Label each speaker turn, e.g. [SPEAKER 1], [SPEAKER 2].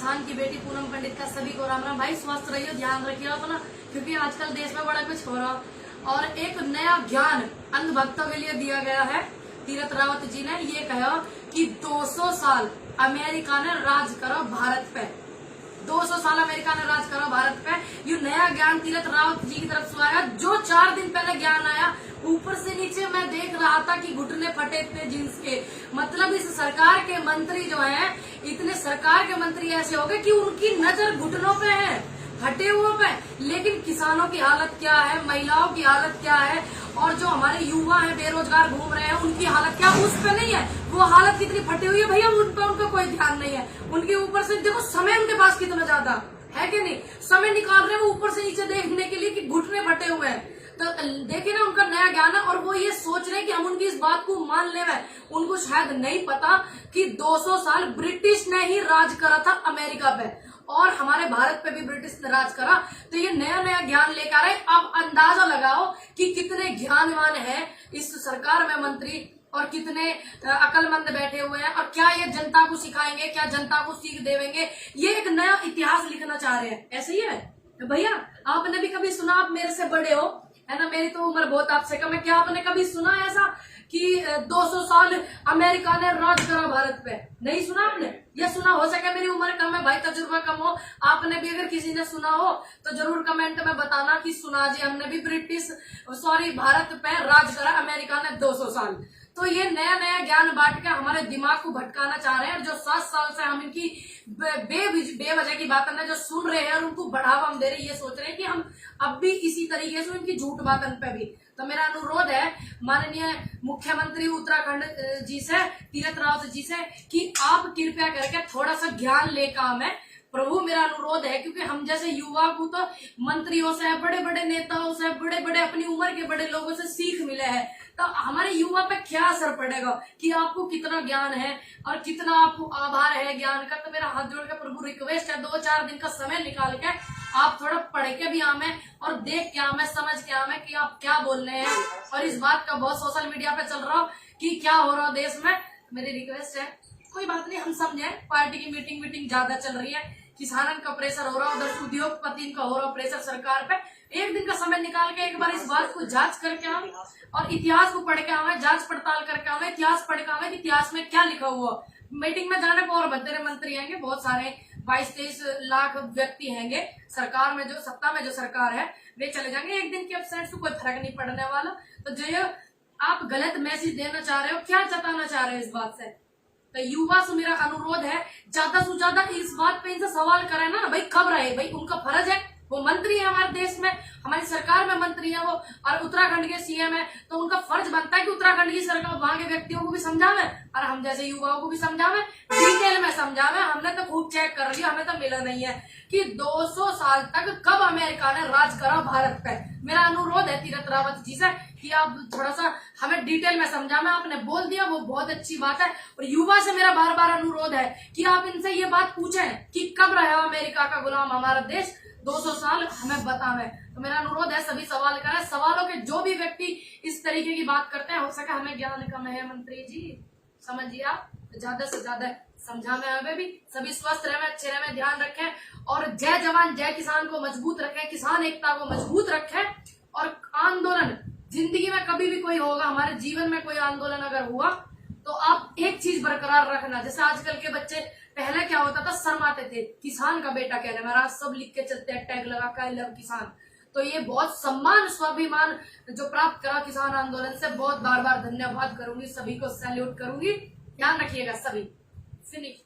[SPEAKER 1] किसान की बेटी पूनम पंडित का सभी को राम राम। भाई स्वस्थ रहिए, ध्यान रखिए अपना, क्योंकि आजकल देश में बड़ा कुछ हो रहा। और एक नया ज्ञान अंधभक्तों के लिए दिया गया है। तीरथ रावत जी ने ये कहा कि 200 साल अमेरिका ने राज करा भारत पे। 200 साल अमेरिका ने राज करा भारत पे। ये नया ज्ञान तीरथ रावत जी की तरफ से आया। जो 4 दिन पहले ज्ञान आया, ऊपर से नीचे मैं देख रहा था कि घुटने फटे थे जींस के। मतलब इस सरकार के मंत्री जो हैं, इतने सरकार के मंत्री ऐसे हो गए कि उनकी नजर घुटनों पे है, फटे हुए पे। लेकिन किसानों की हालत क्या है, महिलाओं की हालत क्या है, और जो हमारे युवा हैं बेरोजगार घूम रहे हैं, उनकी हालत क्या, उस पे नहीं है। वो हालत कितनी फटी हुई है भैया, उन पे उनका कोई ध्यान नहीं है। उनके ऊपर से देखो समय उनके पास कितना ज्यादा है कि नहीं, समय निकाल रहे हैं वो ऊपर से नीचे देखने के लिए कि घुटने फटे हुए हैं। तो देखिए ना, उनका नया ज्ञान है और वो ये सोच रहे हैं कि हम उनकी इस बात को मान ले। उनको शायद नहीं पता कि 200 साल ब्रिटिश ने ही राज करा था अमेरिका पे, और हमारे भारत पे भी ब्रिटिश ने राज करा। तो ये नया नया ज्ञान लेकर आए। आप अंदाजा लगाओ कि कितने ज्ञानवान हैं इस सरकार में मंत्री, और कितने अकलमंद बैठे हुए हैं, और क्या ये जनता को सिखाएंगे, क्या जनता को सीख देवेंगे। ये एक नया इतिहास लिखना चाह रहे हैं। ऐसे ही है तो भैया, आपने भी कभी सुना, आप मेरे से बड़े हो है ना, मेरी तो उम्र बहुत आपसे कम है, क्या आपने कभी सुना ऐसा कि 200 साल अमेरिका ने राज करा भारत पे? नहीं सुना आपने? ये सुना, हो सके मेरी उम्र कम है भाई, तजुर्बा कम हो, आपने भी अगर किसी ने सुना हो तो जरूर कमेंट में बताना कि सुना जी, हमने भी भारत पे राज करा अमेरिका ने 200 साल। तो ये नया नया ज्ञान बांट के हमारे दिमाग को भटकाना चाह रहे हैं। और जो 7 साल से हम इनकी बेवजह की बातें जो सुन रहे हैं और उनको बढ़ावा हम दे रहे हैं, ये सोच रहे हैं कि हम अब भी इसी तरीके से इनकी झूठ बातों पे भी। तो मेरा अनुरोध है माननीय मुख्यमंत्री उत्तराखंड जी से, तीरथ रावत जी से, कि आप कृपया करके थोड़ा सा ज्ञान लेकर हमें, प्रभु मेरा अनुरोध है, क्योंकि हम जैसे युवा को तो मंत्रियों से, बड़े बड़े नेताओं से, बड़े बड़े अपनी उम्र के बड़े लोगों से सीख मिले है। तो हमारे युवा पे क्या असर पड़ेगा कि आपको कितना ज्ञान है और कितना आपको आभार है ज्ञान का। तो मेरा हाथ जोड़ के प्रभु रिक्वेस्ट है, 2-4 दिन का समय निकाल के आप थोड़ा पढ़ के भी आवे और देख के आवे, समझ के आवे कि आप क्या बोल रहे हैं। और इस बात का बहुत सोशल मीडिया पे चल रहा हो कि क्या हो रहा देश में। मेरी रिक्वेस्ट है, कोई बात नहीं, हम समझे पार्टी की मीटिंग ज्यादा चल रही है, किसानन का प्रेशर हो रहा, उधर उद्योगपति का हो रहा प्रेशर सरकार पे। एक दिन का समय निकाल के एक बार इस बात को जांच करके आवे और इतिहास को पढ़ के आवे, जांच पड़ताल करके आवे, इतिहास पढ़ के आवे कि इतिहास में क्या लिखा हुआ। मीटिंग में जाने को और बतेरे मंत्री आएंगे, बहुत सारे 22-23 लाख व्यक्ति हैंगे सरकार में, जो सत्ता में जो सरकार है वे चले जाएंगे। एक दिन के एब्सेंट से कोई फर्क नहीं पड़ने वाला। तो जो आप गलत मैसेज देना चाह रहे हो, क्या जताना चाह रहे हो इस बात से, तो युवा से मेरा अनुरोध है ज्यादा से ज्यादा इस बात पे इनसे सवाल करें ना भाई, खबर है भाई, उनका फर्ज है, वो मंत्री है हमारे देश में, हमारी सरकार में मंत्री है वो, और उत्तराखंड के सीएम है। तो उनका फर्ज बनता है कि उत्तराखंड की सरकार वहां के व्यक्तियों को भी समझावे और हम जैसे युवाओं को भी समझावे, डिटेल में समझावे। हमने तो खूब चेक कर लिया, हमें तो मिला नहीं है कि 200 साल तक कब अमेरिका ने राज करा भारत पे। मेरा अनुरोध है तीरथ रावत जी से कि आप थोड़ा सा हमें डिटेल में समझावे। आपने बोल दिया वो बहुत अच्छी बात है। और युवा से मेरा बार बार अनुरोध है कि आप इनसे ये बात पूछें कि कब रहा अमेरिका का गुलाम हमारा देश, 200 साल हमें बतावे। तो मेरा अनुरोध है सभी सवाल करें। सवालों के जो भी व्यक्ति इस तरीके की बात करते हैं, हो सके हमें ज्ञान कम है मंत्री जी, समझिए आप, ज्यादा से ज्यादा समझावे हमें भी। सभी स्वस्थ रहे, अच्छे रहे, ध्यान रखें, और जय जवान जय किसान को मजबूत रखें, किसान एकता को मजबूत रखें। और आंदोलन जिंदगी में कभी भी कोई होगा, हमारे जीवन में कोई आंदोलन अगर हुआ तो आप एक चीज बरकरार रखना। जैसे आजकल के बच्चे, पहले क्या होता था, शर्माते थे, किसान का बेटा कहने में, आज सब लिख के चलते हैं टैग लगा कर, आई लव किसान। तो ये बहुत सम्मान, स्वाभिमान जो प्राप्त करा किसान आंदोलन से, बहुत बार बार धन्यवाद करूंगी, सभी को सैल्यूट करूंगी। ध्यान रखिएगा सभी। फिनिश।